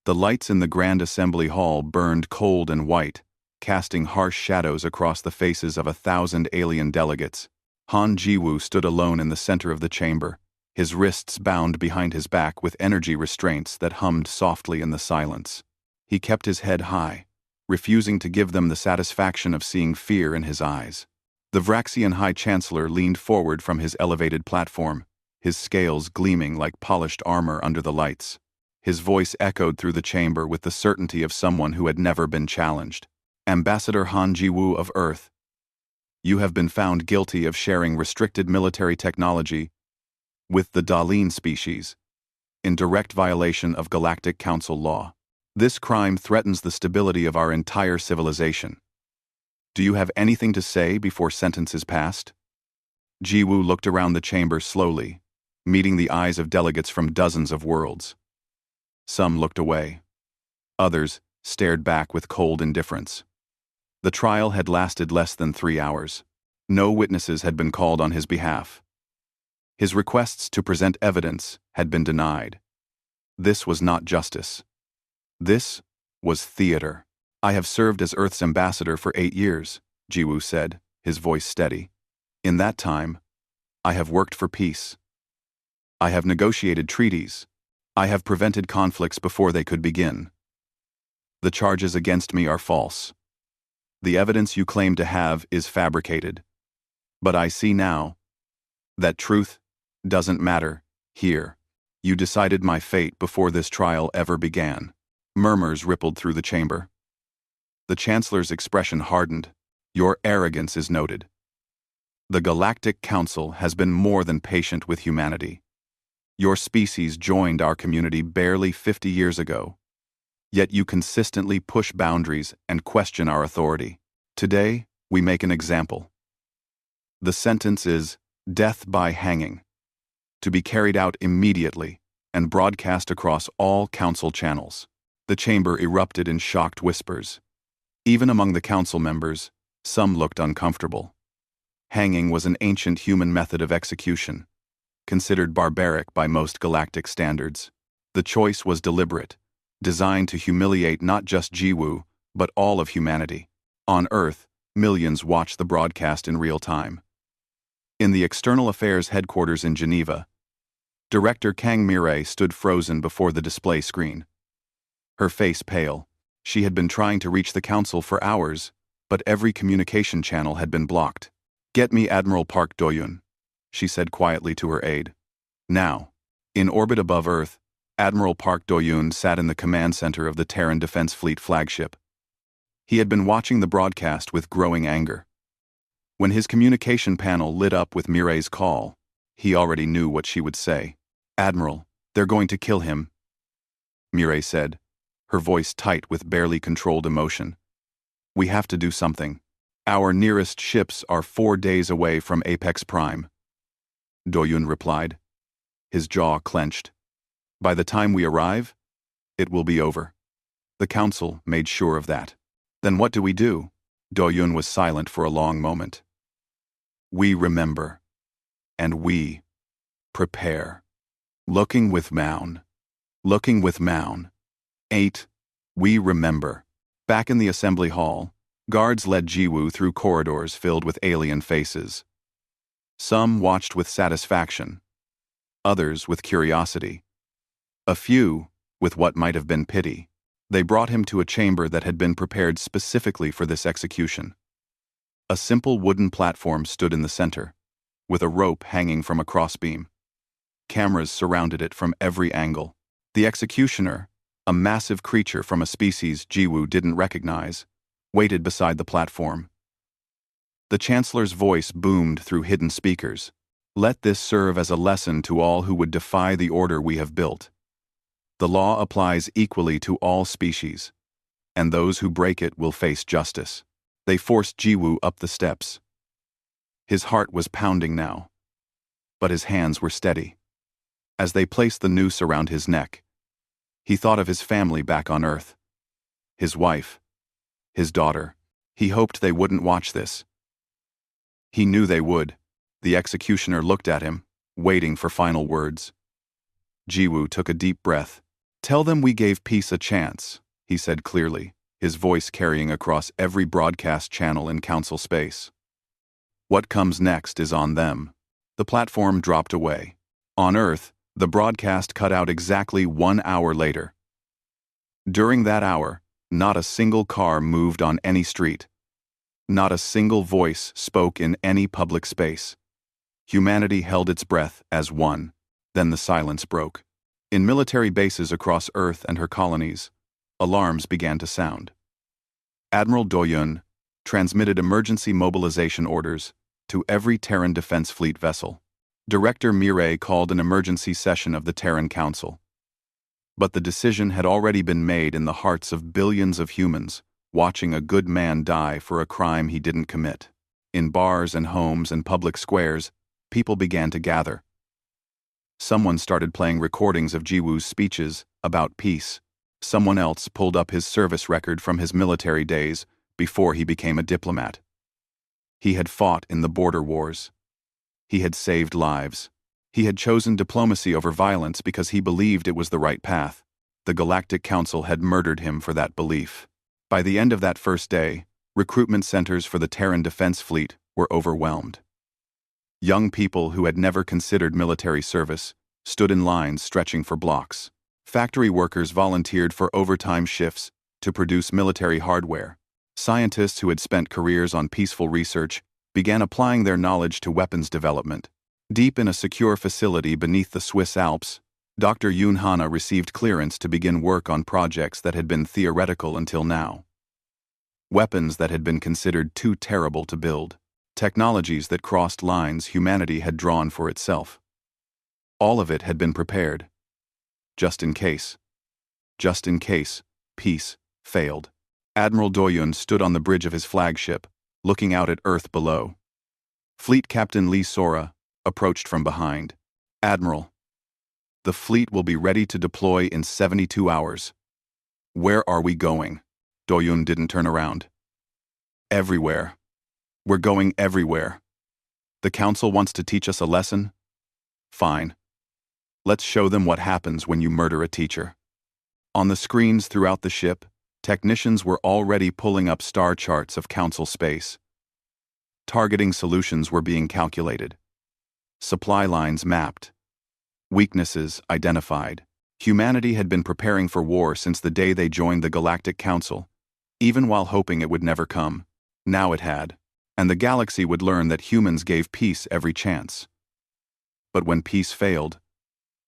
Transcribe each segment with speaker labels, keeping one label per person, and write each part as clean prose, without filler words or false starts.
Speaker 1: The lights in the Grand Assembly Hall burned cold and white, casting harsh shadows across the faces of 1,000 alien delegates. Han Jiwoo stood alone in the center of the chamber, his wrists bound behind his back with energy restraints that hummed softly in the silence. He kept his head high, refusing to give them the satisfaction of seeing fear in his eyes. The Vraxian High Chancellor leaned forward from his elevated platform, his scales gleaming like polished armor under the lights. His voice echoed through the chamber with the certainty of someone who had never been challenged. Ambassador Han Jiwoo of Earth, you have been found guilty of sharing restricted military technology with the Dalin species, in direct violation of Galactic Council law. This crime threatens the stability of our entire civilization. Do you have anything to say before sentence is passed? Jiwoo looked around the chamber slowly, meeting the eyes of delegates from dozens of worlds. Some looked away. Others stared back with cold indifference. The trial had lasted less than 3 hours. No witnesses had been called on his behalf. His requests to present evidence had been denied. This was not justice. This was theater. I have served as Earth's ambassador for 8 years, Jiwoo said, his voice steady. In that time, I have worked for peace. I have negotiated treaties. I have prevented conflicts before they could begin. The charges against me are false. The evidence you claim to have is fabricated. But I see now that truth doesn't matter here. You decided my fate before this trial ever began. Murmurs rippled through the chamber. The Chancellor's expression hardened. Your arrogance is noted. The Galactic Council has been more than patient with humanity. Your species joined our community barely 50 years ago. Yet you consistently push boundaries and question our authority. Today, we make an example. The sentence is death by hanging, to be carried out immediately and broadcast across all council channels. The chamber erupted in shocked whispers. Even among the council members, some looked uncomfortable. Hanging was an ancient human method of execution, considered barbaric by most galactic standards. The choice was deliberate, designed to humiliate not just Jiwoo, but all of humanity. On Earth, millions watched the broadcast in real time. In the External Affairs headquarters in Geneva, Director Kang Mirai stood frozen before the display screen. Her face pale. She had been trying to reach the council for hours, but every communication channel had been blocked. Get me Admiral Park Do-yoon, she said quietly to her aide. Now, in orbit above Earth, Admiral Park Do-yoon sat in the command center of the Terran Defense Fleet flagship. He had been watching the broadcast with growing anger. When his communication panel lit up with Mirai's call, he already knew what she would say. Admiral, they're going to kill him, Mirai said, her voice tight with barely controlled emotion. We have to do something. Our nearest ships are 4 days away from Apex Prime. Do-yoon replied, his jaw clenched. By the time we arrive, it will be over. The council made sure of that. Then what do we do? Do-yoon was silent for a long moment. We remember. And we prepare. Looking with Maun. 8. We remember. Back in the assembly hall, guards led Jiwoo through corridors filled with alien faces. Some watched with satisfaction, others with curiosity, a few with what might have been pity. They brought him to a chamber that had been prepared specifically for this execution. A simple wooden platform stood in the center, with a rope hanging from a crossbeam. Cameras surrounded it from every angle. The executioner, a massive creature from a species Jiwoo didn't recognize, waited beside the platform. The Chancellor's voice boomed through hidden speakers. Let this serve as a lesson to all who would defy the order we have built. The law applies equally to all species, and those who break it will face justice. They forced Jiwoo up the steps. His heart was pounding now, but his hands were steady. As they placed the noose around his neck, he thought of his family back on Earth. His wife, his daughter. He hoped they wouldn't watch this. He knew they would. The executioner looked at him, waiting for final words. Jiwoo took a deep breath. Tell them we gave peace a chance, he said clearly, his voice carrying across every broadcast channel in Council space. What comes next is on them. The platform dropped away. On Earth, the broadcast cut out exactly 1 hour later. During that hour, not a single car moved on any street. Not a single voice spoke in any public space. Humanity held its breath as one. Then the silence broke. In military bases across Earth and her colonies, alarms began to sound. Admiral Doyun transmitted emergency mobilization orders to every Terran Defense Fleet vessel. Director Mireille called an emergency session of the Terran Council. But the decision had already been made in the hearts of billions of humans, watching a good man die for a crime he didn't commit. In bars and homes and public squares, people began to gather. Someone started playing recordings of Jiwoo's speeches about peace. Someone else pulled up his service record from his military days before he became a diplomat. He had fought in the border wars. He had saved lives. He had chosen diplomacy over violence because he believed it was the right path. The Galactic Council had murdered him for that belief. By the end of that first day, recruitment centers for the Terran Defense Fleet were overwhelmed. Young people who had never considered military service stood in lines stretching for blocks. Factory workers volunteered for overtime shifts to produce military hardware. Scientists who had spent careers on peaceful research began applying their knowledge to weapons development. Deep in a secure facility beneath the Swiss Alps, Dr. Yoon Hana received clearance to begin work on projects that had been theoretical until now. Weapons that had been considered too terrible to build. Technologies that crossed lines humanity had drawn for itself. All of it had been prepared. Just in case. Just in case peace failed. Admiral Doyun stood on the bridge of his flagship, looking out at Earth below. Fleet Captain Lee Sora approached from behind. Admiral, the fleet will be ready to deploy in 72 hours. Where are we going? Doyun didn't turn around. Everywhere. We're going everywhere. The Council wants to teach us a lesson? Fine. Let's show them what happens when you murder a teacher. On the screens throughout the ship, technicians were already pulling up star charts of Council space. Targeting solutions were being calculated. Supply lines mapped. Weaknesses identified. Humanity had been preparing for war since the day they joined the Galactic Council, even while hoping it would never come. Now it had, and the galaxy would learn that humans gave peace every chance. But when peace failed,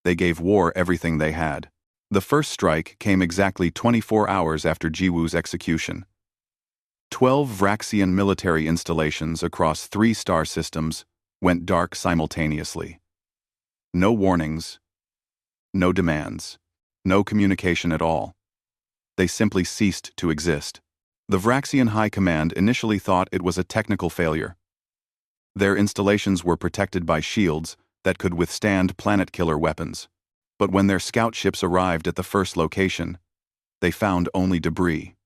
Speaker 1: they gave war everything they had. The first strike came exactly 24 hours after Jiwoo's execution. 12 Vraxian military installations across 3 star systems went dark simultaneously. No warnings, no demands, no communication at all. They simply ceased to exist. The Vraxian High Command initially thought it was a technical failure. Their installations were protected by shields that could withstand planet-killer weapons. But when their scout ships arrived at the first location, they found only debris.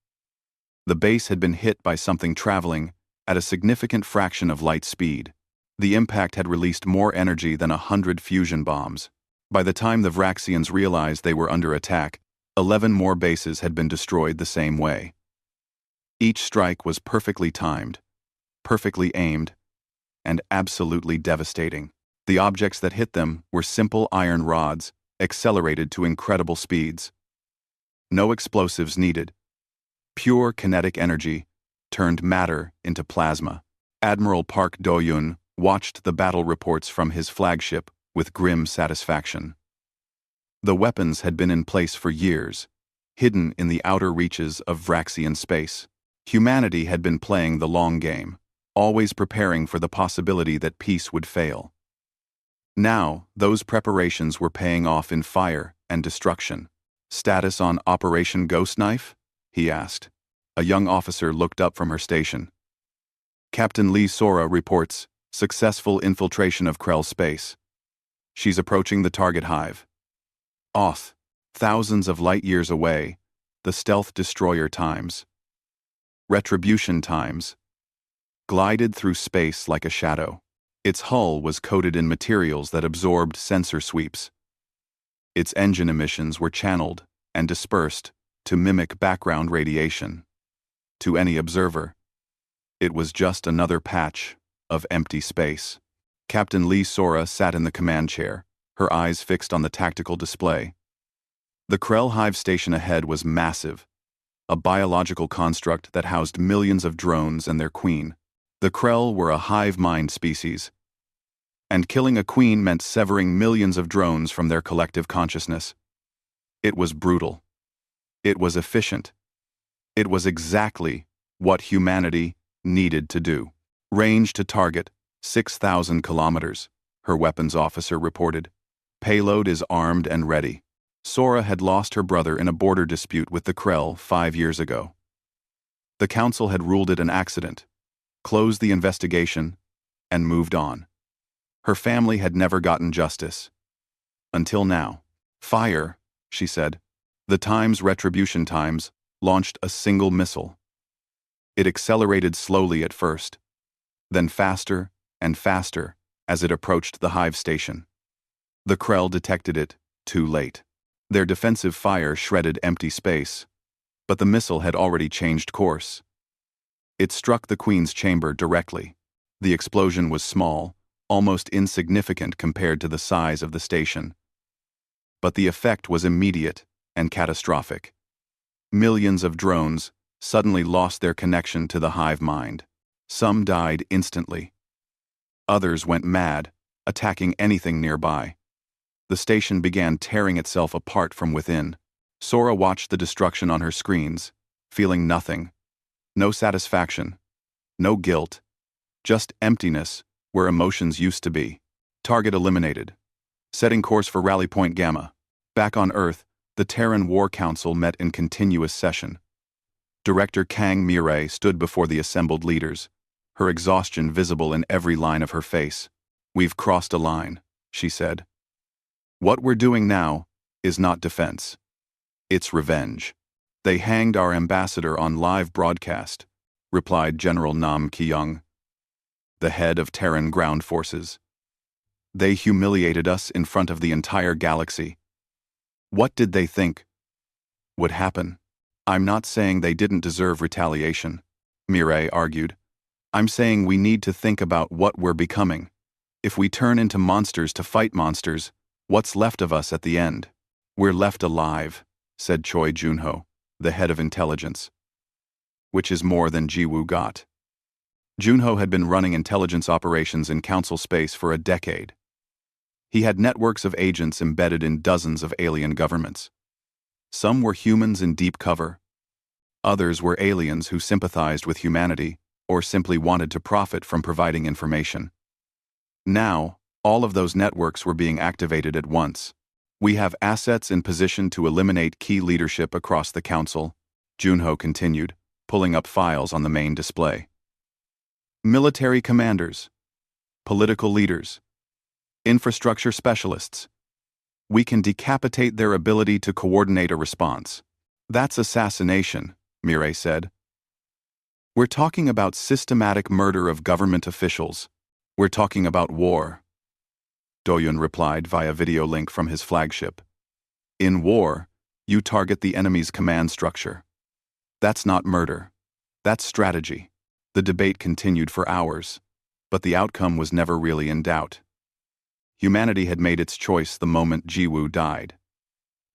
Speaker 1: The base had been hit by something traveling at a significant fraction of light speed. The impact had released more energy than 100 fusion bombs. By the time the Vraxians realized they were under attack, 11 more bases had been destroyed the same way. Each strike was perfectly timed, perfectly aimed, and absolutely devastating. The objects that hit them were simple iron rods, accelerated to incredible speeds. No explosives needed. Pure kinetic energy turned matter into plasma. Admiral Park Do-yoon watched the battle reports from his flagship with grim satisfaction. The weapons had been in place for years, hidden in the outer reaches of Vraxian space. Humanity had been playing the long game, always preparing for the possibility that peace would fail. Now, those preparations were paying off in fire and destruction. Status on Operation Ghost Knife? He asked. A young officer looked up from her station. Captain Lee Sora reports successful infiltration of Krell space. She's approaching the target hive. Oth, thousands of light years away, the stealth destroyer times. Retribution times. Glided through space like a shadow. Its hull was coated in materials that absorbed sensor sweeps. Its engine emissions were channeled and dispersed to mimic background radiation. To any observer, it was just another patch of empty space. Captain Lee Sora sat in the command chair, her eyes fixed on the tactical display. The Krell Hive station ahead was massive, a biological construct that housed millions of drones and their queen. The Krell were a hive mind species, and killing a queen meant severing millions of drones from their collective consciousness. It was brutal. It was efficient. It was exactly what humanity needed to do. Range to target, 6,000 kilometers, her weapons officer reported. Payload is armed and ready. Sora had lost her brother in a border dispute with the Krell 5 years ago. The council had ruled it an accident, closed the investigation, and moved on. Her family had never gotten justice. Until now. Fire, she said. The Times Retribution Times launched a single missile. It accelerated slowly at first, then faster and faster as it approached the hive station. The Krell detected it too late. Their defensive fire shredded empty space, but the missile had already changed course. It struck the Queen's chamber directly. The explosion was small, almost insignificant compared to the size of the station. But the effect was immediate and catastrophic. Millions of drones suddenly lost their connection to the hive mind. Some died instantly. Others went mad, attacking anything nearby. The station began tearing itself apart from within. Sora watched the destruction on her screens, feeling nothing. No satisfaction. No guilt. Just emptiness where emotions used to be. Target eliminated. Setting course for Rally Point Gamma. Back on Earth, the Terran War Council met in continuous session. Director Kang Mirai stood before the assembled leaders, her exhaustion visible in every line of her face. "We've crossed a line," she said. "What we're doing now is not defense. It's revenge." "They hanged our ambassador on live broadcast," replied General Nam Kyung, the head of Terran ground forces. "They humiliated us in front of the entire galaxy. What did they think would happen?" "I'm not saying they didn't deserve retaliation," Mirai argued. "I'm saying we need to think about what we're becoming. If we turn into monsters to fight monsters, what's left of us at the end?" "We're left alive," said Choi Junho, the head of intelligence. Which is more than Jiwoo got. Junho had been running intelligence operations in Council space for a decade. He had networks of agents embedded in dozens of alien governments. Some were humans in deep cover. Others were aliens who sympathized with humanity or simply wanted to profit from providing information. Now, all of those networks were being activated at once. "We have assets in position to eliminate key leadership across the Council," Junho continued, pulling up files on the main display. "Military commanders, political leaders, infrastructure specialists. We can decapitate their ability to coordinate a response." "That's assassination," Mirai said. "We're talking about systematic murder of government officials. We're talking about war," Doyun replied via video link from his flagship. "In war, you target the enemy's command structure. That's not murder. That's strategy." The debate continued for hours, but the outcome was never really in doubt. Humanity had made its choice the moment Jiwoo died.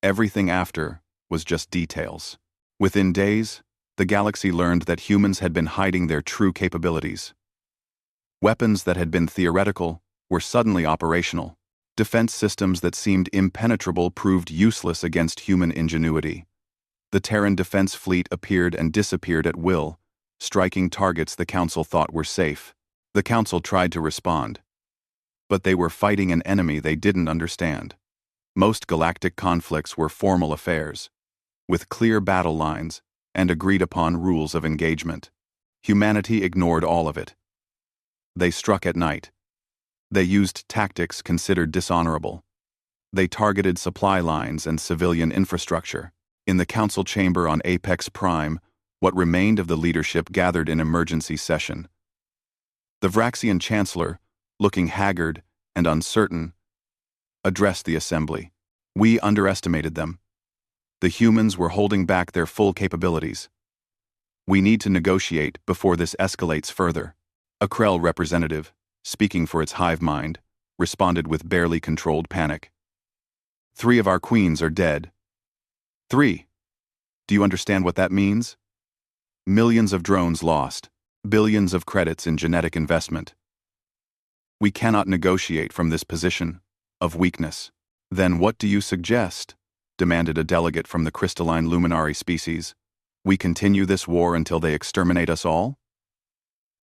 Speaker 1: Everything after was just details. Within days, the galaxy learned that humans had been hiding their true capabilities. Weapons that had been theoretical were suddenly operational. Defense systems that seemed impenetrable proved useless against human ingenuity. The Terran defense fleet appeared and disappeared at will, striking targets the Council thought were safe. The Council tried to respond, but they were fighting an enemy they didn't understand. Most galactic conflicts were formal affairs, with clear battle lines and agreed-upon rules of engagement. Humanity ignored all of it. They struck at night. They used tactics considered dishonorable. They targeted supply lines and civilian infrastructure. In the Council chamber on Apex Prime, what remained of the leadership gathered in emergency session. The Vraxian Chancellor, looking haggard and uncertain, addressed the assembly. "We underestimated them. The humans were holding back their full capabilities. We need to negotiate before this escalates further. A Krell representative, speaking for its hive mind, responded with barely controlled panic. 3 of our queens are dead. 3. Do you understand what that means? Millions of drones lost, billions of credits in genetic investment. We cannot negotiate from this position of weakness. Then what do you suggest? Demanded a delegate from the crystalline luminary species. We continue this war until they exterminate us all?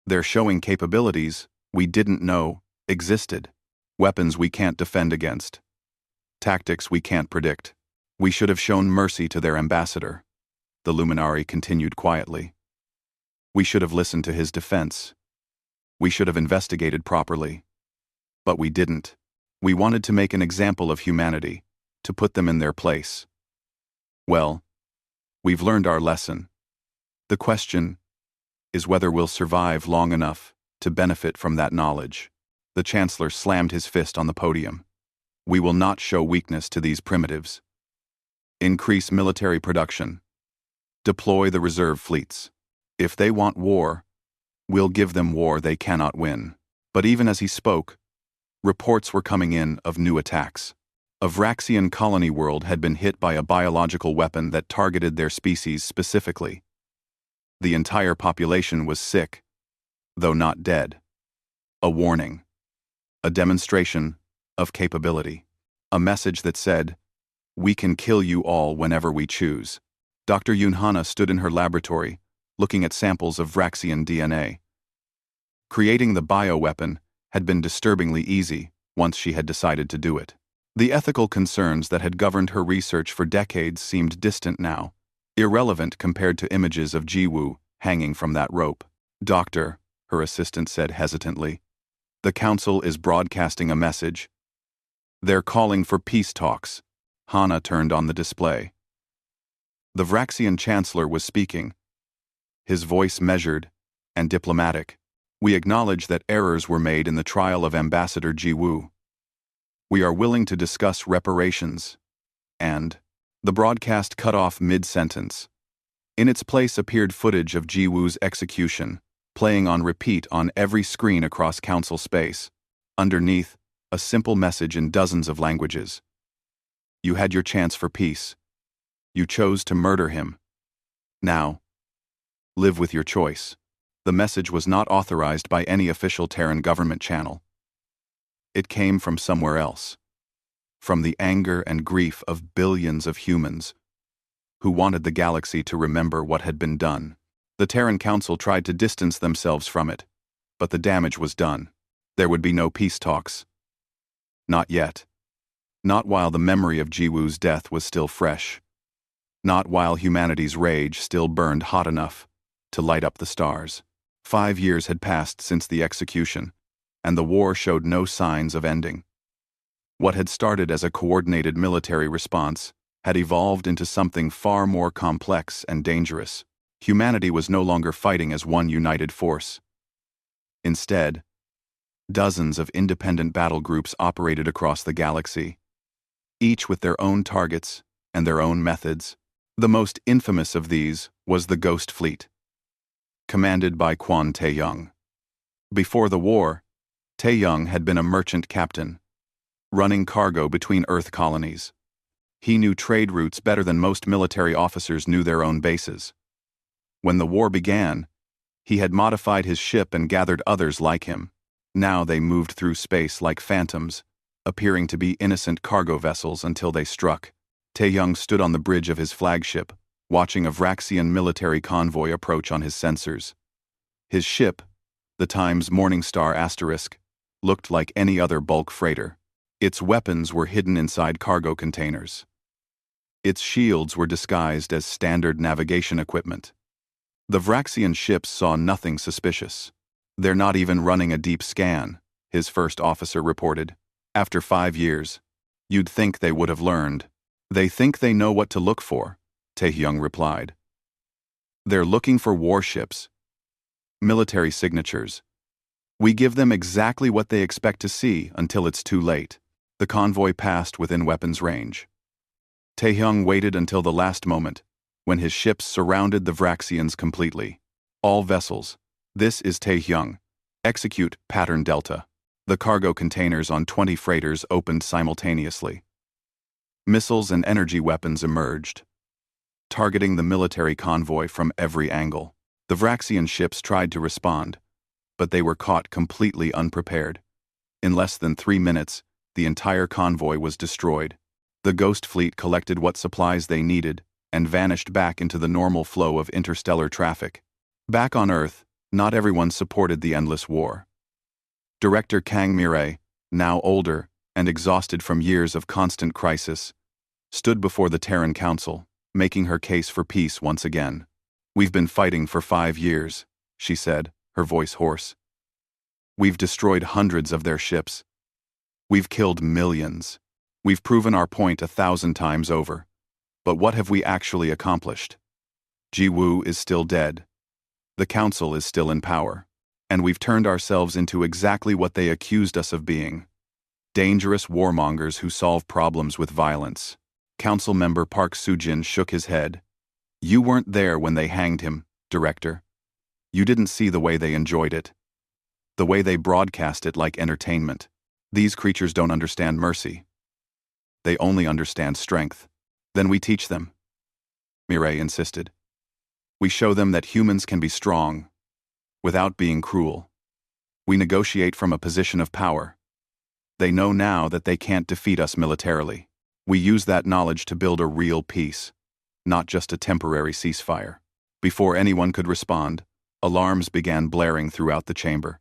Speaker 1: They're showing capabilities we didn't know existed. Weapons we can't defend against. Tactics we can't predict. We should have shown mercy to their ambassador. The luminary continued quietly. We should have listened to his defense. We should have investigated properly. But we didn't. We wanted to make an example of humanity, to put them in their place. Well, we've learned our lesson. The question is whether we'll survive long enough to benefit from that knowledge. The Chancellor slammed his fist on the podium. We will not show weakness to these primitives. Increase military production. Deploy the reserve fleets. If they want war, we'll give them war they cannot win. But even as he spoke, reports were coming in of new attacks. A Vraxian colony world had been hit by a biological weapon that targeted their species specifically. The entire population was sick, though not dead. A warning. A demonstration of capability. A message that said, we can kill you all whenever we choose. Dr. Yunhana stood in her laboratory, looking at samples of Vraxian DNA. Creating the bioweapon had been disturbingly easy once she had decided to do it. The ethical concerns that had governed her research for decades seemed distant now, irrelevant compared to images of Jiwoo hanging from that rope. Doctor, her assistant said hesitantly, the council is broadcasting a message. They're calling for peace talks. Hana turned on the display. The Vraxian Chancellor was speaking, his voice measured and diplomatic. We acknowledge that errors were made in the trial of Ambassador Jiwoo. We are willing to discuss reparations. And the broadcast cut off mid-sentence. In its place appeared footage of Jiwoo's execution, playing on repeat on every screen across council space. Underneath, a simple message in dozens of languages. You had your chance for peace. You chose to murder him. Now, live with your choice. The message was not authorized by any official Terran government channel. It came from somewhere else. From the anger and grief of billions of humans who wanted the galaxy to remember what had been done. The Terran Council tried to distance themselves from it, but the damage was done. There would be no peace talks. Not yet. Not while the memory of Jiwoo's death was still fresh. Not while humanity's rage still burned hot enough to light up the stars. 5 years had passed since the execution, and the war showed no signs of ending. What had started as a coordinated military response had evolved into something far more complex and dangerous. Humanity was no longer fighting as one united force. Instead, dozens of independent battle groups operated across the galaxy, each with their own targets and their own methods. The most infamous of these was the Ghost Fleet, commanded by Quan Tae-young. Before the war, Tae-young had been a merchant captain, running cargo between Earth colonies. He knew trade routes better than most military officers knew their own bases. When the war began, he had modified his ship and gathered others like him. Now they moved through space like phantoms, appearing to be innocent cargo vessels until they struck. Tae-young stood on the bridge of his flagship, watching a Vraxian military convoy approach on his sensors. His ship, the Times Morningstar Asterisk, looked like any other bulk freighter. Its weapons were hidden inside cargo containers. Its shields were disguised as standard navigation equipment. The Vraxian ships saw nothing suspicious. They're not even running a deep scan, his first officer reported. After 5 years, you'd think they would have learned. They think they know what to look for, Tae-young replied. They're looking for warships, military signatures. We give them exactly what they expect to see until it's too late. The convoy passed within weapons range. Taehyung waited until the last moment, when his ships surrounded the Vraxians completely. All vessels. This is Taehyung. Execute Pattern Delta. The cargo containers on 20 freighters opened simultaneously. Missiles and energy weapons emerged, targeting the military convoy from every angle. The Vraxian ships tried to respond, but they were caught completely unprepared. In less than 3 minutes, the entire convoy was destroyed. The Ghost Fleet collected what supplies they needed and vanished back into the normal flow of interstellar traffic. Back on Earth, not everyone supported the endless war. Director Kang Mirai, now older and exhausted from years of constant crisis, stood before the Terran Council, making her case for peace once again. "We've been fighting for 5 years," she said, her voice hoarse. "We've destroyed hundreds of their ships. We've killed millions. We've proven our point 1,000 times over. But what have we actually accomplished? Ji-woo is still dead. The Council is still in power. And we've turned ourselves into exactly what they accused us of being. Dangerous warmongers who solve problems with violence." Council member Park Soo-jin shook his head. "You weren't there when they hanged him, Director. You didn't see the way they enjoyed it. The way they broadcast it like entertainment. These creatures don't understand mercy. They only understand strength. Then we teach them," Mirai insisted. "We show them that humans can be strong, without being cruel. We negotiate from a position of power. They know now that they can't defeat us militarily. We use that knowledge to build a real peace, not just a temporary ceasefire." Before anyone could respond, alarms began blaring throughout the chamber.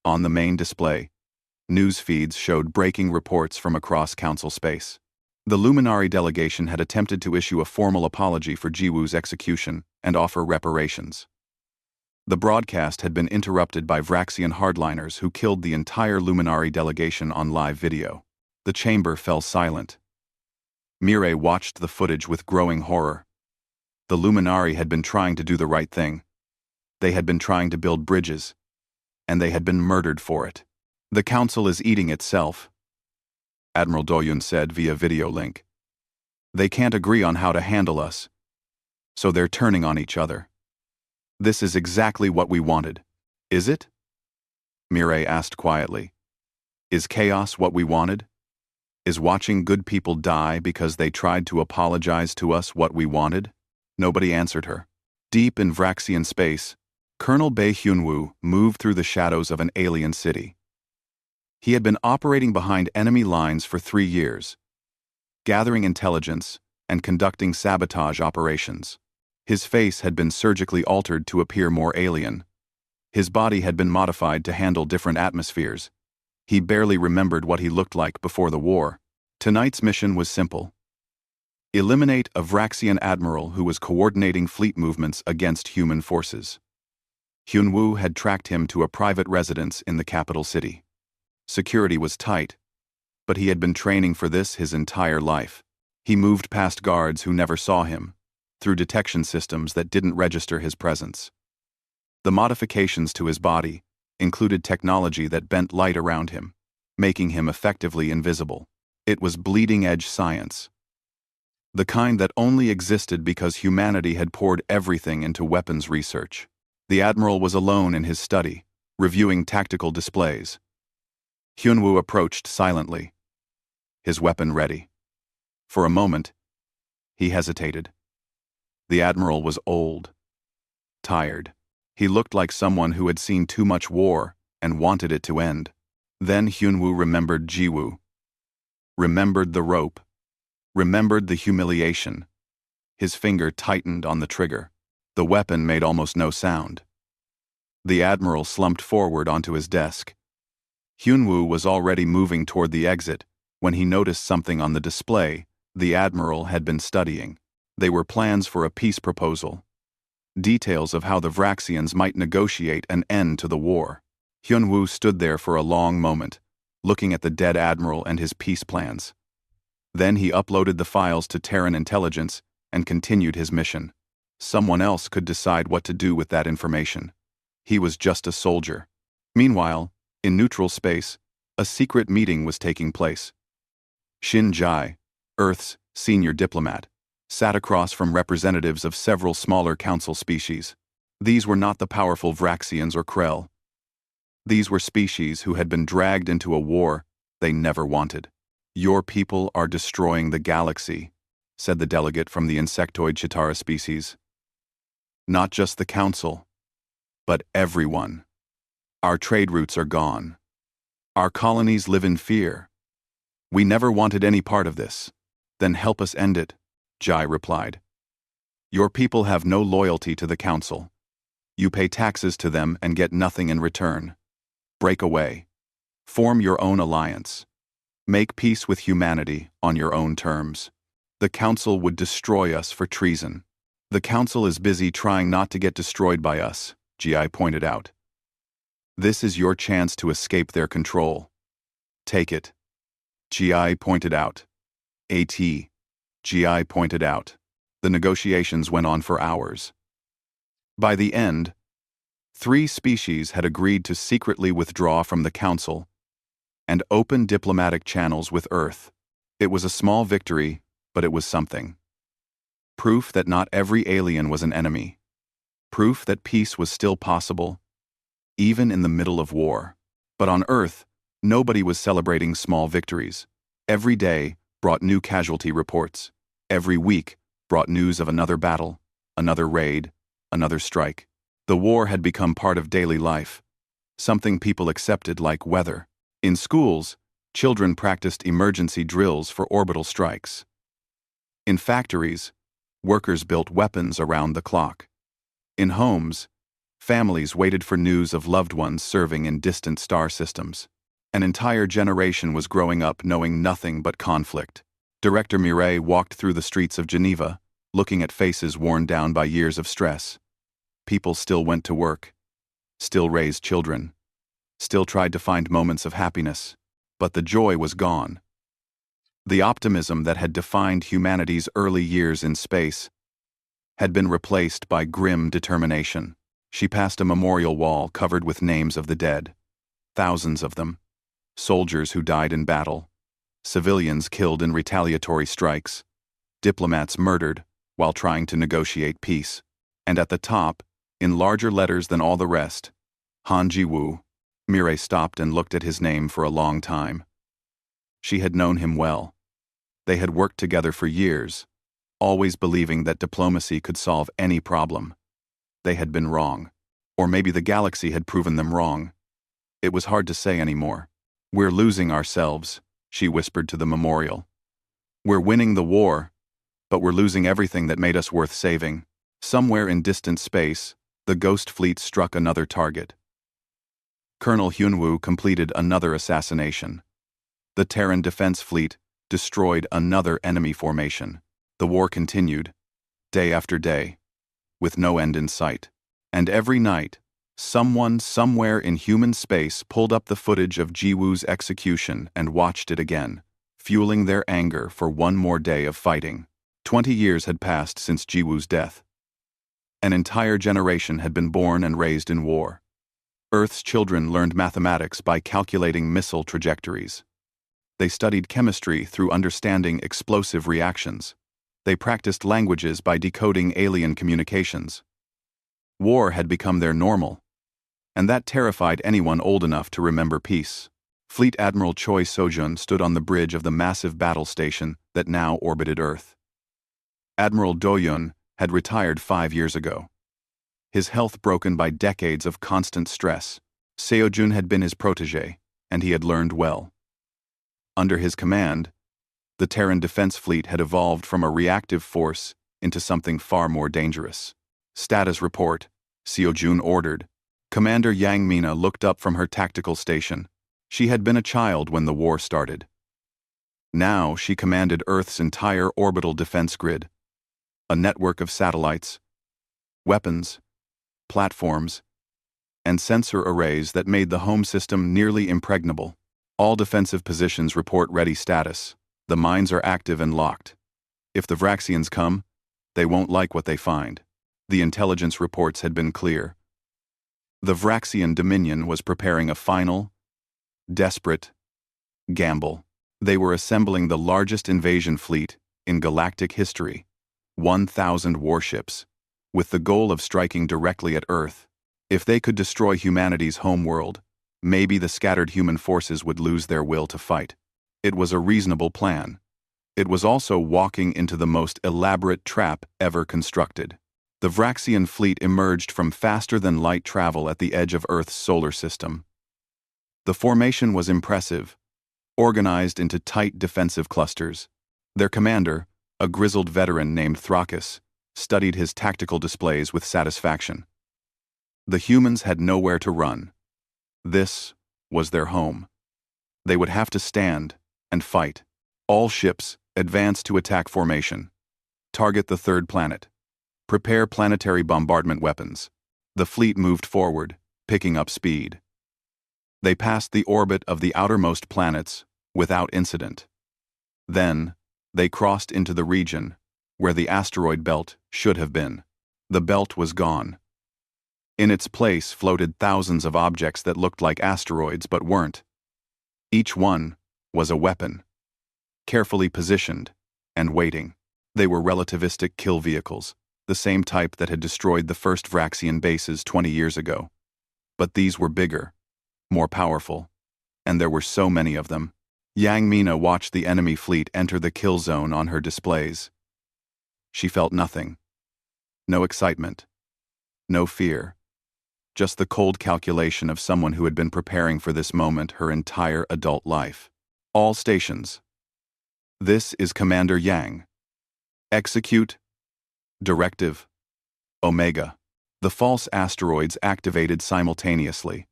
Speaker 1: On the main display, news feeds showed breaking reports from across Council space. The Luminari delegation had attempted to issue a formal apology for Ji-woo's execution and offer reparations. The broadcast had been interrupted by Vraxian hardliners who killed the entire Luminari delegation on live video. The chamber fell silent. Mirai watched the footage with growing horror. The Luminari had been trying to do the right thing. They had been trying to build bridges, and they had been murdered for it. "The Council is eating itself," Admiral Doyun said via video link. "They can't agree on how to handle us, so they're turning on each other. This is exactly what we wanted. Is it?" Mirai asked quietly. "Is chaos what we wanted? Is watching good people die because they tried to apologize to us what we wanted?" Nobody answered her. Deep in Vraxian space, Colonel Bae Hyun-woo moved through the shadows of an alien city. He had been operating behind enemy lines for 3 years, gathering intelligence and conducting sabotage operations. His face had been surgically altered to appear more alien. His body had been modified to handle different atmospheres. He barely remembered what he looked like before the war. Tonight's mission was simple. Eliminate a Vraxian admiral who was coordinating fleet movements against human forces. Hyun-woo had tracked him to a private residence in the capital city. Security was tight, but he had been training for this his entire life. He moved past guards who never saw him, through detection systems that didn't register his presence. The modifications to his body included technology that bent light around him, making him effectively invisible. It was bleeding-edge science. The kind that only existed because humanity had poured everything into weapons research. The Admiral was alone in his study, reviewing tactical displays. Hyun-woo approached silently, his weapon ready. For a moment, he hesitated. The Admiral was old, tired. He looked like someone who had seen too much war and wanted it to end. Then Hyun-woo remembered Ji-woo. Remembered the rope. Remembered the humiliation. His finger tightened on the trigger. The weapon made almost no sound. The Admiral slumped forward onto his desk. Hyun-woo was already moving toward the exit when he noticed something on the display the Admiral had been studying. They were plans for a peace proposal. Details of how the Vraxians might negotiate an end to the war. Hyun-woo stood there for a long moment, looking at the dead Admiral and his peace plans. Then he uploaded the files to Terran intelligence and continued his mission. Someone else could decide what to do with that information. He was just a soldier. Meanwhile, in neutral space, a secret meeting was taking place. Shin Jai, Earth's senior diplomat, sat across from representatives of several smaller council species. These were not the powerful Vraxians or Krell. These were species who had been dragged into a war they never wanted. "Your people are destroying the galaxy," said the delegate from the insectoid Chitara species. "Not just the council, but everyone. Our trade routes are gone. Our colonies live in fear. We never wanted any part of this." "Then help us end it," Jai replied. "Your people have no loyalty to the council. You pay taxes to them and get nothing in return. Break away. Form your own alliance. Make peace with humanity on your own terms. The council would destroy us for treason." "The council is busy trying not to get destroyed by us," Gi pointed out. "This is your chance to escape their control. Take it." Gi pointed out. Gi pointed out. The negotiations went on for hours. By the end, 3 species had agreed to secretly withdraw from the council and open diplomatic channels with Earth. It was a small victory, but it was something. Proof that not every alien was an enemy. Proof that peace was still possible, even in the middle of war. But on Earth, nobody was celebrating small victories. Every day brought new casualty reports. Every week brought news of another battle, another raid, another strike. The war had become part of daily life, something people accepted like weather. In schools, children practiced emergency drills for orbital strikes. In factories, workers built weapons around the clock. In homes, families waited for news of loved ones serving in distant star systems. An entire generation was growing up knowing nothing but conflict. Director Mireille walked through the streets of Geneva, looking at faces worn down by years of stress. People still went to work, still raised children, still tried to find moments of happiness, but the joy was gone. The optimism that had defined humanity's early years in space had been replaced by grim determination. She passed a memorial wall covered with names of the dead, thousands of them, soldiers who died in battle, civilians killed in retaliatory strikes, diplomats murdered while trying to negotiate peace. And at the top, in larger letters than all the rest, Han Ji-woo. Mireille stopped and looked at his name for a long time. She had known him well. They had worked together for years, always believing that diplomacy could solve any problem. They had been wrong. Or maybe the galaxy had proven them wrong. It was hard to say anymore. "We're losing ourselves," she whispered to the memorial. "We're winning the war, but we're losing everything that made us worth saving." Somewhere in distant space, the Ghost Fleet struck another target. Colonel Hyunwoo completed another assassination. The Terran Defense Fleet destroyed another enemy formation. The war continued, day after day, with no end in sight. And every night, someone somewhere in human space pulled up the footage of Jiwoo's execution and watched it again, fueling their anger for one more day of fighting. 20 years had passed since Jiwoo's death. An entire generation had been born and raised in war. Earth's children learned mathematics by calculating missile trajectories. They studied chemistry through understanding explosive reactions. They practiced languages by decoding alien communications. War had become their normal, and that terrified anyone old enough to remember peace. Fleet Admiral Choi Sojun stood on the bridge of the massive battle station that now orbited Earth. Admiral Do-yun had retired 5 years ago. His health broken by decades of constant stress. Seo-jun had been his protege, and he had learned well. Under his command, the Terran Defense Fleet had evolved from a reactive force into something far more dangerous. "Status report," Seo-jun ordered. Commander Yang Mina looked up from her tactical station. She had been a child when the war started. Now she commanded Earth's entire orbital defense grid, a network of satellites, weapons, platforms, and sensor arrays that made the home system nearly impregnable. All defensive positions report ready status. The mines are active and locked. If the Vraxians come, they won't like what they find. The intelligence reports had been clear. The Vraxian Dominion was preparing a final, desperate gamble. They were assembling the largest invasion fleet in galactic history, 1,000 warships, with the goal of striking directly at Earth. If they could destroy humanity's homeworld, maybe the scattered human forces would lose their will to fight. It was a reasonable plan. It was also walking into the most elaborate trap ever constructed. The Vraxian fleet emerged from faster-than-light travel at the edge of Earth's solar system. The formation was impressive, organized into tight defensive clusters. Their commander, a grizzled veteran named Thrakus, studied his tactical displays with satisfaction. The humans had nowhere to run. This was their home. They would have to stand and fight. All ships, advance to attack formation. Target the third planet. Prepare planetary bombardment weapons. The fleet moved forward, picking up speed. They passed the orbit of the outermost planets without incident. Then, they crossed into the region where the asteroid belt should have been. The belt was gone. In its place floated thousands of objects that looked like asteroids but weren't. Each one was a weapon, carefully positioned and waiting. They were relativistic kill vehicles, the same type that had destroyed the first Vraxian bases 20 years ago. But these were bigger, more powerful, and there were so many of them. Yang Mina watched the enemy fleet enter the kill zone on her displays. She felt nothing. No excitement. No fear. Just the cold calculation of someone who had been preparing for this moment her entire adult life. All stations. This is Commander Yang. Execute. Directive. Omega. The false asteroids activated simultaneously.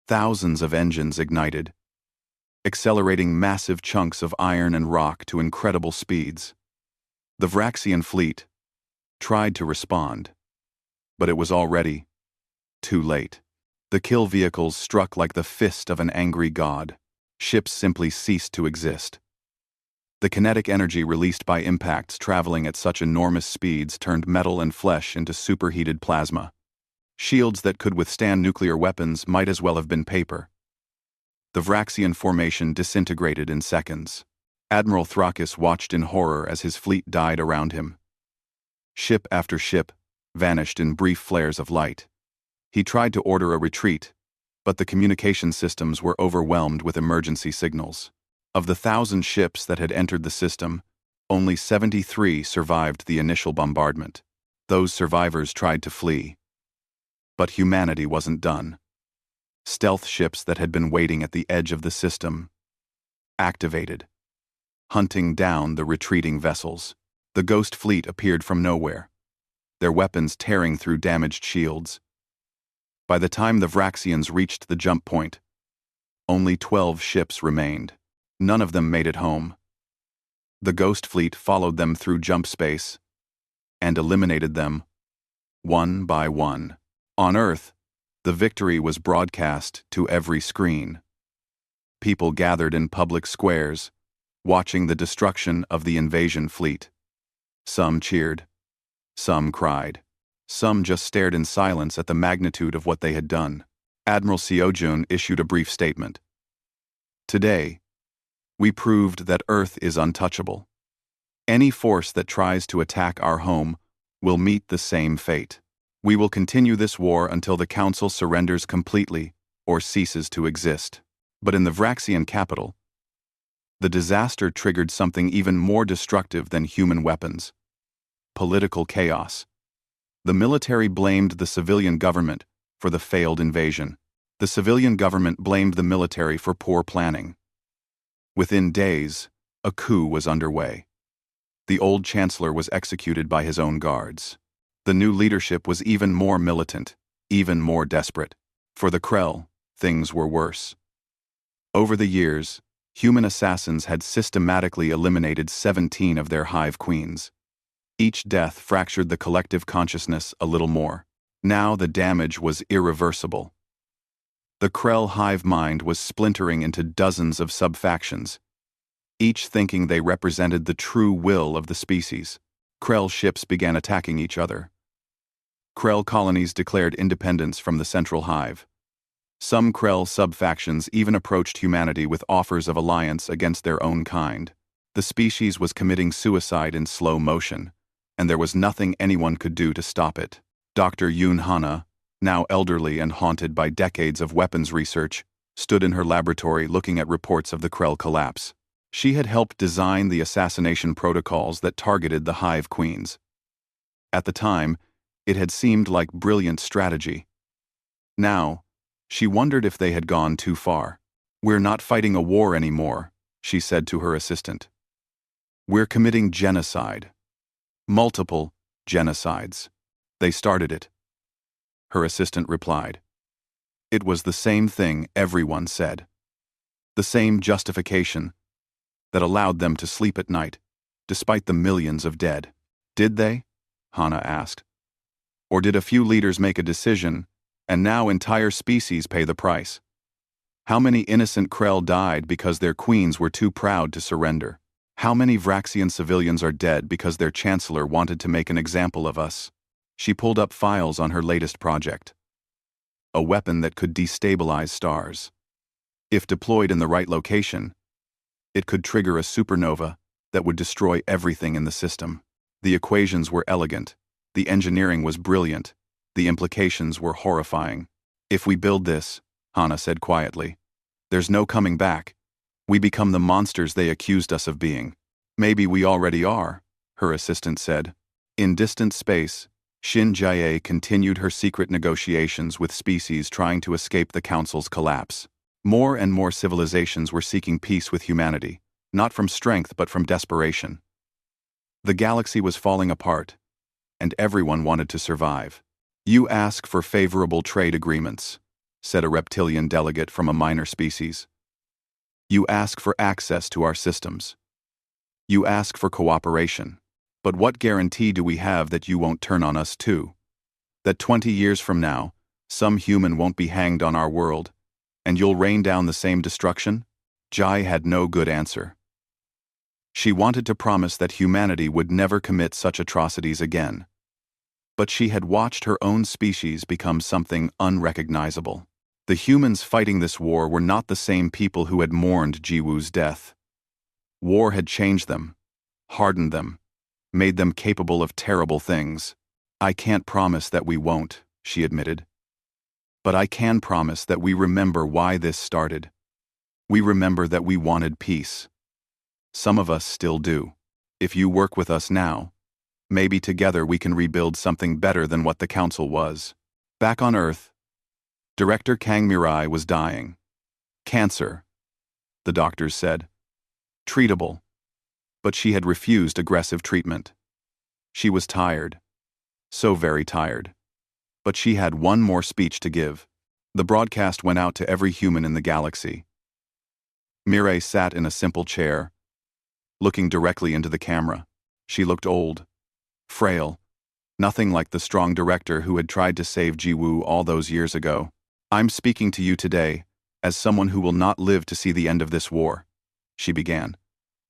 Speaker 1: Thousands of engines ignited, accelerating massive chunks of iron and rock to incredible speeds. The Vraxian fleet tried to respond, but it was already too late. The kill vehicles struck like the fist of an angry god. Ships simply ceased to exist. The kinetic energy released by impacts traveling at such enormous speeds turned metal and flesh into superheated plasma. Shields that could withstand nuclear weapons might as well have been paper. The Vraxian formation disintegrated in seconds. Admiral Thrakus watched in horror as his fleet died around him. Ship after ship vanished in brief flares of light. He tried to order a retreat, but the communication systems were overwhelmed with emergency signals. Of the 1,000 ships that had entered the system, only 73 survived the initial bombardment. Those survivors tried to flee. But humanity wasn't done. Stealth ships that had been waiting at the edge of the system activated, hunting down the retreating vessels. The ghost fleet appeared from nowhere, their weapons tearing through damaged shields. By the time the Vraxians reached the jump point, only 12 ships remained. None of them made it home. The ghost fleet followed them through jump space and eliminated them one by one. On Earth, the victory was broadcast to every screen. People gathered in public squares, watching the destruction of the invasion fleet. Some cheered. Some cried. Some just stared in silence at the magnitude of what they had done. Admiral Seojun issued a brief statement. Today, we proved that Earth is untouchable. Any force that tries to attack our home will meet the same fate. We will continue this war until the Council surrenders completely or ceases to exist. But in the Vraxian capital, the disaster triggered something even more destructive than human weapons: political chaos. The military blamed the civilian government for the failed invasion. The civilian government blamed the military for poor planning. Within days, a coup was underway. The old chancellor was executed by his own guards. The new leadership was even more militant, even more desperate. For the Krell, things were worse. Over the years, human assassins had systematically eliminated 17 of their hive queens. Each death fractured the collective consciousness a little more. Now the damage was irreversible. The Krell hive mind was splintering into dozens of sub-factions, each thinking they represented the true will of the species. Krell ships began attacking each other. Krell colonies declared independence from the central hive. Some Krell sub-factions even approached humanity with offers of alliance against their own kind. The species was committing suicide in slow motion, and there was nothing anyone could do to stop it. Dr. Yoon Hana, now elderly and haunted by decades of weapons research, stood in her laboratory looking at reports of the Krell collapse. She had helped design the assassination protocols that targeted the Hive Queens. At the time, it had seemed like brilliant strategy. Now, she wondered if they had gone too far. "We're not fighting a war anymore," she said to her assistant. "We're committing genocide. Multiple genocides. They started it." Her assistant replied. It was the same thing everyone said. The same justification that allowed them to sleep at night, despite the millions of dead. "Did they?" Hana asked. "Or did a few leaders make a decision, and now entire species pay the price? How many innocent Krell died because their queens were too proud to surrender? How many Vraxian civilians are dead because their chancellor wanted to make an example of us?" She pulled up files on her latest project. A weapon that could destabilize stars. If deployed in the right location, it could trigger a supernova that would destroy everything in the system. The equations were elegant, the engineering was brilliant, the implications were horrifying. "If we build this," Hana said quietly, "there's no coming back. We become the monsters they accused us of being." "Maybe we already are," her assistant said. In distant space, Shin Jae continued her secret negotiations with species trying to escape the Council's collapse. More and more civilizations were seeking peace with humanity, not from strength but from desperation. The galaxy was falling apart, and everyone wanted to survive. "You ask for favorable trade agreements," said a reptilian delegate from a minor species. "You ask for access to our systems. You ask for cooperation. But what guarantee do we have that you won't turn on us too? That 20 years from now, some human won't be hanged on our world, and you'll rain down the same destruction?" Jai had no good answer. She wanted to promise that humanity would never commit such atrocities again. But she had watched her own species become something unrecognizable. The humans fighting this war were not the same people who had mourned Jiwoo's death. War had changed them, hardened them, made them capable of terrible things. "I can't promise that we won't," she admitted. "But I can promise that we remember why this started. We remember that we wanted peace. Some of us still do. If you work with us now, maybe together we can rebuild something better than what the Council was." Back on Earth, Director Kang Mirai was dying. "Cancer," the doctors said. "Treatable." But she had refused aggressive treatment. She was tired. So very tired. But she had one more speech to give. The broadcast went out to every human in the galaxy. Mirai sat in a simple chair, looking directly into the camera. She looked old, frail, nothing like the strong director who had tried to save Jiwoo all those years ago. "I'm speaking to you today as someone who will not live to see the end of this war," she began.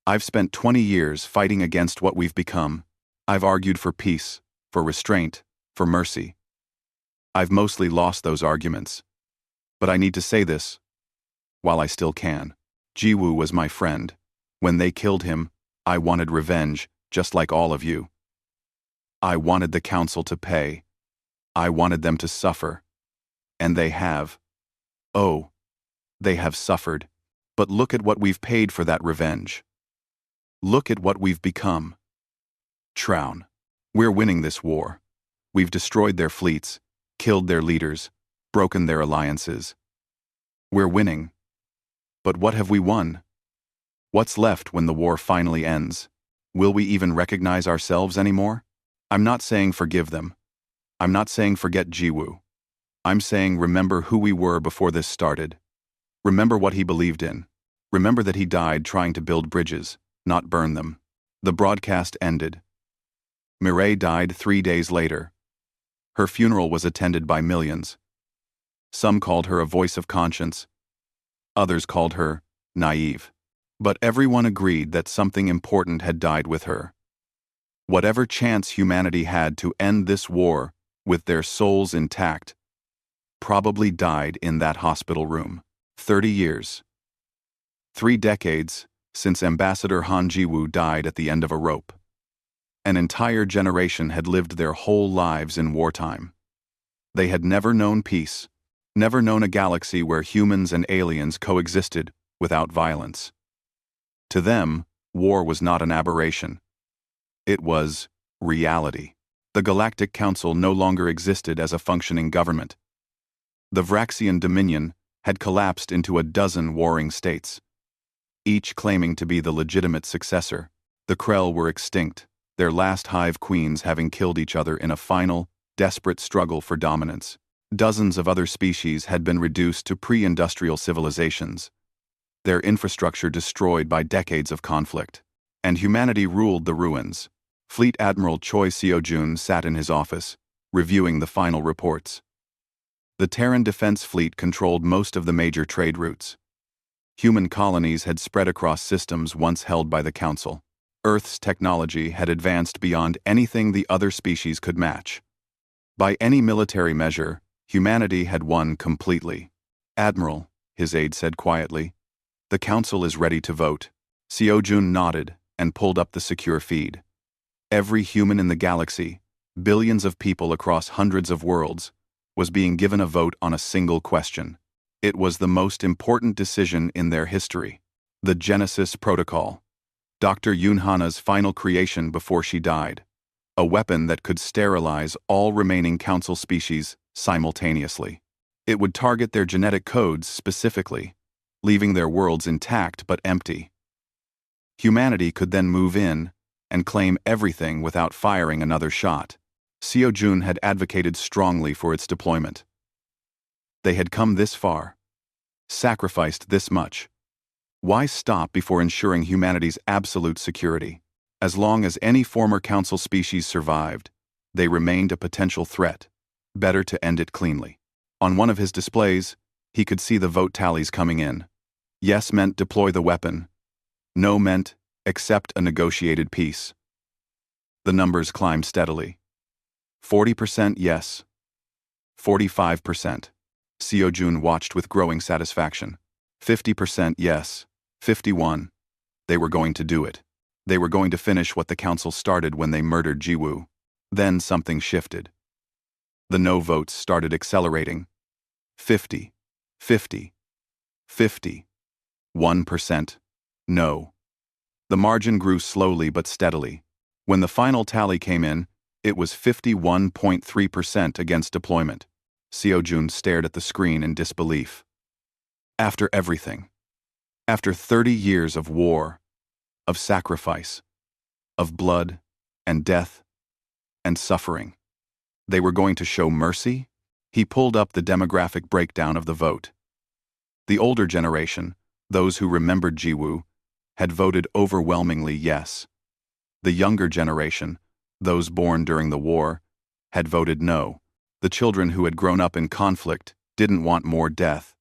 Speaker 1: "I've spent 20 years fighting against what we've become. I've argued for peace, for restraint, for mercy. I've mostly lost those arguments. But I need to say this while I still can. Jiwoo was my friend. When they killed him, I wanted revenge, just like all of you. I wanted the Council to pay. I wanted them to suffer. And they have. Oh, they have suffered. But look at what we've paid for that revenge. Look at what we've become. Traun. We're winning this war. We've destroyed their fleets, killed their leaders, broken their alliances. We're winning. But what have we won? What's left when the war finally ends? Will we even recognize ourselves anymore? I'm not saying forgive them. I'm not saying forget Jiwoo. I'm saying remember who we were before this started. Remember what he believed in. Remember that he died trying to build bridges, not burn them." The broadcast ended. Mirai died 3 days later. Her funeral was attended by millions. Some called her a voice of conscience. Others called her naive. But everyone agreed that something important had died with her. Whatever chance humanity had to end this war with their souls intact probably died in that hospital room. 30 years. 3 decades since Ambassador Han Jiwoo died at the end of a rope. An entire generation had lived their whole lives in wartime. They had never known peace, never known a galaxy where humans and aliens coexisted without violence. To them, war was not an aberration. It was reality. The Galactic Council no longer existed as a functioning government. The Vraxian Dominion had collapsed into a dozen warring states, each claiming to be the legitimate successor. The Krell were extinct, their last hive queens having killed each other in a final, desperate struggle for dominance. Dozens of other species had been reduced to pre-industrial civilizations, their infrastructure destroyed by decades of conflict. And humanity ruled the ruins. Fleet Admiral Choi Seo-jun sat in his office, reviewing the final reports. The Terran Defense Fleet controlled most of the major trade routes. Human colonies had spread across systems once held by the Council. Earth's technology had advanced beyond anything the other species could match. By any military measure, humanity had won completely. "Admiral," his aide said quietly, "the Council is ready to vote." Seo-jun nodded and pulled up the secure feed. Every human in the galaxy, billions of people across hundreds of worlds, was being given a vote on a single question. It was the most important decision in their history. The Genesis Protocol. Dr. Yunhana's final creation before she died. A weapon that could sterilize all remaining Council species simultaneously. It would target their genetic codes specifically, leaving their worlds intact but empty. Humanity could then move in and claim everything without firing another shot. Seo-jun had advocated strongly for its deployment. They had come this far, sacrificed this much. Why stop before ensuring humanity's absolute security? As long as any former Council species survived, they remained a potential threat. Better to end it cleanly. On one of his displays, he could see the vote tallies coming in. Yes meant deploy the weapon. No meant accept a negotiated peace. The numbers climbed steadily. 40% yes. 45%. Seo-jun watched with growing satisfaction. 50% yes. 51. They were going to do it. They were going to finish what the Council started when they murdered Jiwoo. Then something shifted. The no votes started accelerating. 50. 50. 50. 1%. No. The margin grew slowly but steadily. When the final tally came in, it was 51.3% against deployment. Seo-jun stared at the screen in disbelief. After everything. After 30 years of war, of sacrifice, of blood and death and suffering, they were going to show mercy? He pulled up the demographic breakdown of the vote. The older generation, those who remembered Jiwoo, had voted overwhelmingly yes. The younger generation, those born during the war, had voted no. The children who had grown up in conflict didn't want more death.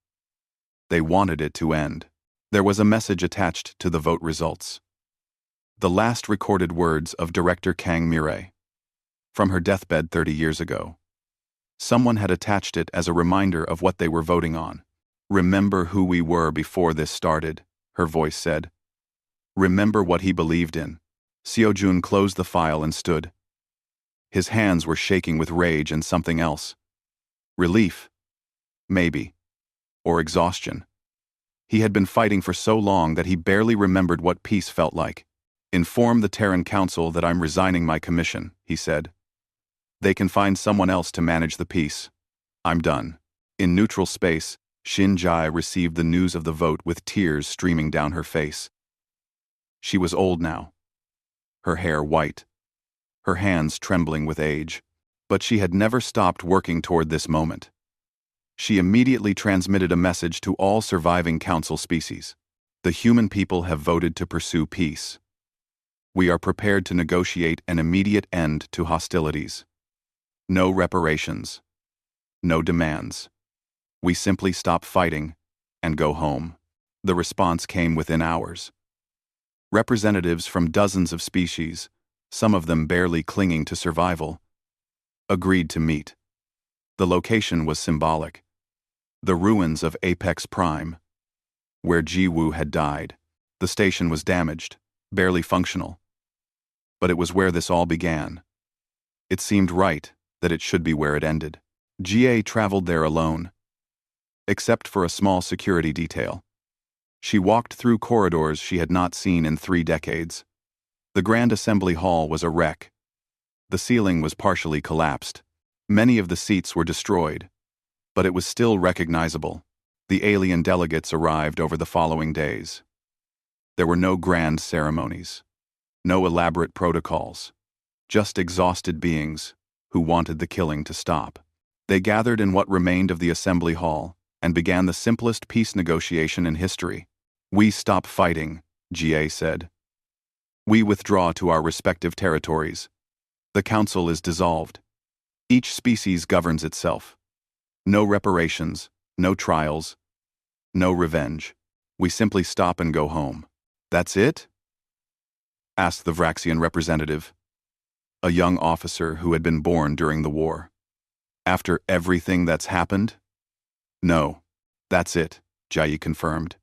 Speaker 1: They wanted it to end. There was a message attached to the vote results. The last recorded words of director Kang Mirai. From her deathbed 30 years ago. Someone had attached it as a reminder of what they were voting on. "Remember who we were before this started," her voice said. "Remember what he believed in." Seo-jun closed the file and stood. His hands were shaking with rage and something else. Relief. Maybe. Or exhaustion. He had been fighting for so long that he barely remembered what peace felt like. "Inform the Terran Council that I'm resigning my commission," he said. "They can find someone else to manage the peace. I'm done." In neutral space, Shin-Jai received the news of the vote with tears streaming down her face. She was old now. Her hair white. Her hands trembling with age. But she had never stopped working toward this moment. She immediately transmitted a message to all surviving Council species. The human people have voted to pursue peace. We are prepared to negotiate an immediate end to hostilities. No reparations. No demands. We simply stop fighting and go home. The response came within hours. Representatives from dozens of species, some of them barely clinging to survival, agreed to meet. The location was symbolic. The ruins of Apex Prime, where Jiwoo had died. The station was damaged, barely functional. But it was where this all began. It seemed right that it should be where it ended. GA traveled there alone, except for a small security detail. She walked through corridors she had not seen in 3 decades. The Grand Assembly Hall was a wreck. The ceiling was partially collapsed. Many of the seats were destroyed, but it was still recognizable. The alien delegates arrived over the following days. There were no grand ceremonies, no elaborate protocols, just exhausted beings who wanted the killing to stop. They gathered in what remained of the assembly hall and began the simplest peace negotiation in history. "We stop fighting," GA said. "We withdraw to our respective territories. The council is dissolved. Each species governs itself. No reparations, no trials, no revenge. We simply stop and go home." "That's it?" asked the Vraxian representative, a young officer who had been born during the war. "After everything that's happened?" "No, that's it," Jai confirmed.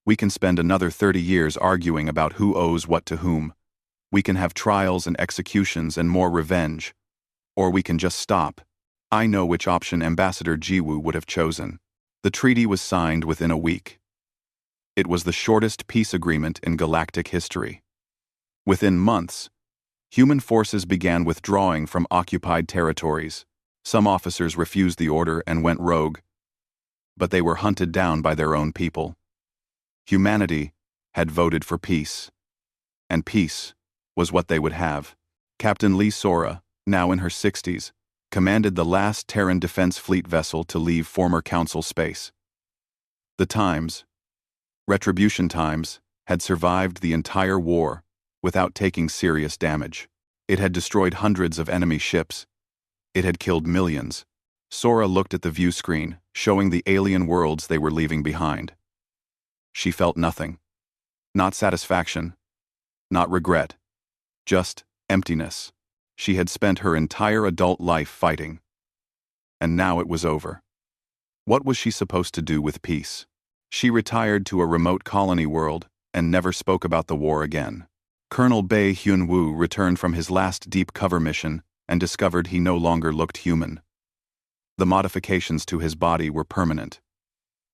Speaker 1: "We can spend another 30 years arguing about who owes what to whom. We can have trials and executions and more revenge. Or we can just stop. I know which option Ambassador Jiwoo would have chosen." The treaty was signed within a week. It was the shortest peace agreement in galactic history. Within months, human forces began withdrawing from occupied territories. Some officers refused the order and went rogue, but they were hunted down by their own people. Humanity had voted for peace, and peace was what they would have. Captain Lee Sora, now in her 60s, commanded the last Terran Defense Fleet vessel to leave former Council space. The Times, Retribution Times, had survived the entire war without taking serious damage. It had destroyed hundreds of enemy ships. It had killed millions. Sora looked at the view screen, showing the alien worlds they were leaving behind. She felt nothing. Not satisfaction. Not regret. Just emptiness. She had spent her entire adult life fighting. And now it was over. What was she supposed to do with peace? She retired to a remote colony world and never spoke about the war again. Colonel Bae Hyun-woo returned from his last deep cover mission and discovered he no longer looked human. The modifications to his body were permanent.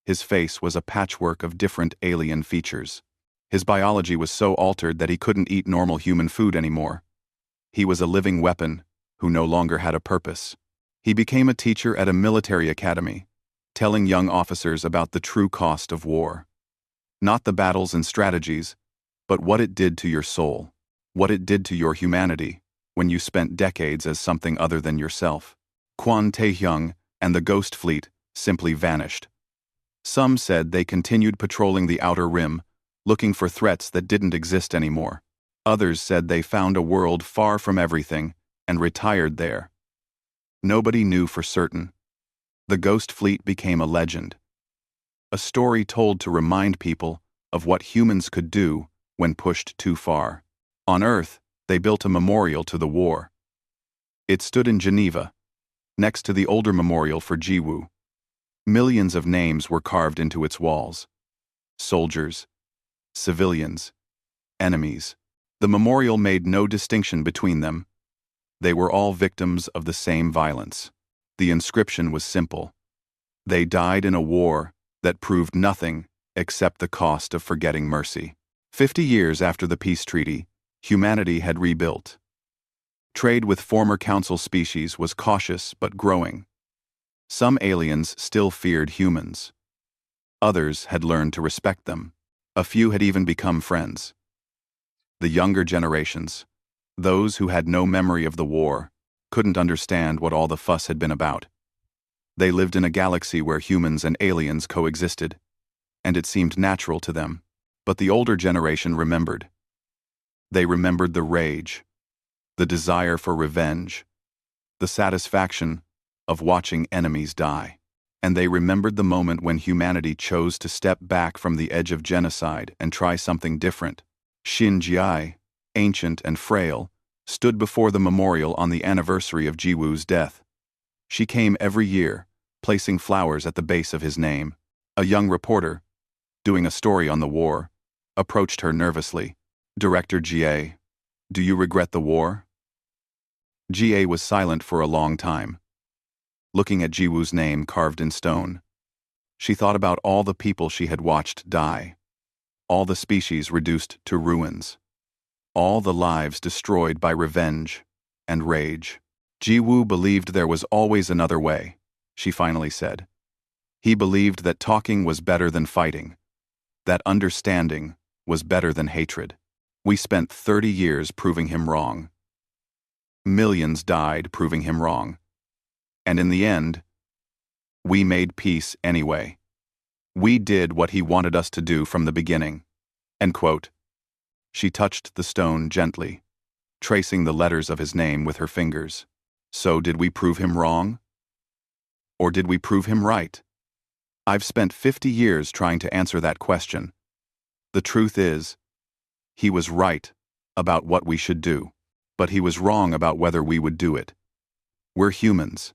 Speaker 1: His face was a patchwork of different alien features. His biology was so altered that he couldn't eat normal human food anymore. He was a living weapon who no longer had a purpose. He became a teacher at a military academy, telling young officers about the true cost of war. Not the battles and strategies, but what it did to your soul, what it did to your humanity when you spent decades as something other than yourself. Kwon Tae-hyung and the Ghost Fleet simply vanished. Some said they continued patrolling the Outer Rim, looking for threats that didn't exist anymore. Others said they found a world far from everything and retired there. Nobody knew for certain. The Ghost Fleet became a legend. A story told to remind people of what humans could do when pushed too far. On Earth, they built a memorial to the war. It stood in Geneva, next to the older memorial for Jiwoo. Millions of names were carved into its walls. Soldiers, civilians, enemies. The memorial made no distinction between them. They were all victims of the same violence. The inscription was simple. They died in a war that proved nothing except the cost of forgetting mercy. 50 years after the peace treaty, humanity had rebuilt. Trade with former council species was cautious but growing. Some aliens still feared humans. Others had learned to respect them. A few had even become friends. The younger generations, those who had no memory of the war, couldn't understand what all the fuss had been about. They lived in a galaxy where humans and aliens coexisted, and it seemed natural to them. But the older generation remembered. They remembered the rage, the desire for revenge, the satisfaction of watching enemies die. And they remembered the moment when humanity chose to step back from the edge of genocide and try something different. Shin Jiai, ancient and frail, stood before the memorial on the anniversary of Jiwoo's death. She came every year, placing flowers at the base of his name. A young reporter, doing a story on the war, approached her nervously. "Director GA, do you regret the war?" GA was silent for a long time, looking at Jiwoo's name carved in stone. She thought about all the people she had watched die, all the species reduced to ruins, all the lives destroyed by revenge and rage. Jiwoo believed there was always another way, she finally said. He believed that talking was better than fighting, that understanding was better than hatred. We spent 30 years proving him wrong. Millions died proving him wrong. And in the end, we made peace anyway. We did what he wanted us to do from the beginning." End quote. She touched the stone gently, tracing the letters of his name with her fingers. So did we prove him wrong? Or did we prove him right? I've spent 50 years trying to answer that question. The truth is, he was right about what we should do, but he was wrong about whether we would do it. We're humans.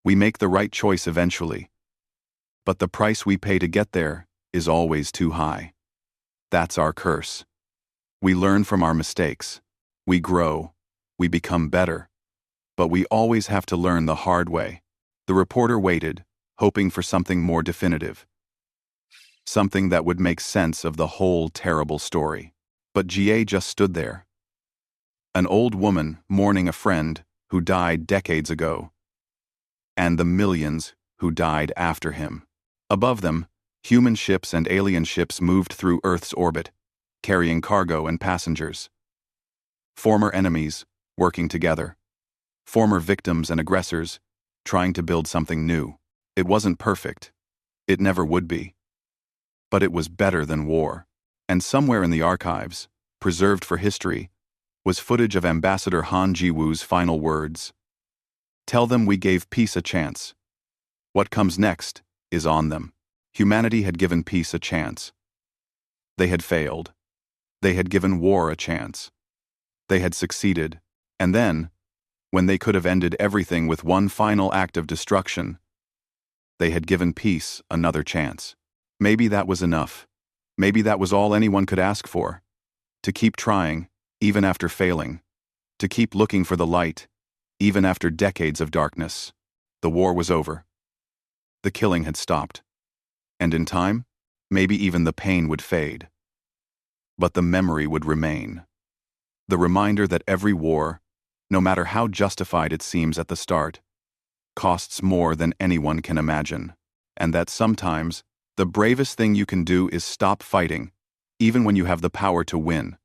Speaker 1: We make the right choice eventually, but the price we pay to get there is always too high. That's our curse. We learn from our mistakes. We grow. We become better. But we always have to learn the hard way. The reporter waited, hoping for something more definitive. Something that would make sense of the whole terrible story. But GA just stood there. An old woman mourning a friend who died decades ago, and the millions who died after him. Above them, human ships and alien ships moved through Earth's orbit, carrying cargo and passengers. Former enemies working together. Former victims and aggressors trying to build something new. It wasn't perfect. It never would be. But it was better than war. And somewhere in the archives, preserved for history, was footage of Ambassador Han Jiwoo's final words. "Tell them we gave peace a chance. What comes next is on them." Humanity had given peace a chance. They had failed. They had given war a chance. They had succeeded. And then, when they could have ended everything with one final act of destruction, they had given peace another chance. Maybe that was enough. Maybe that was all anyone could ask for. To keep trying, even after failing. To keep looking for the light, even after decades of darkness. The war was over. The killing had stopped. And in time, maybe even the pain would fade. But the memory would remain. The reminder that every war, no matter how justified it seems at the start, costs more than anyone can imagine. And that sometimes, the bravest thing you can do is stop fighting, even when you have the power to win.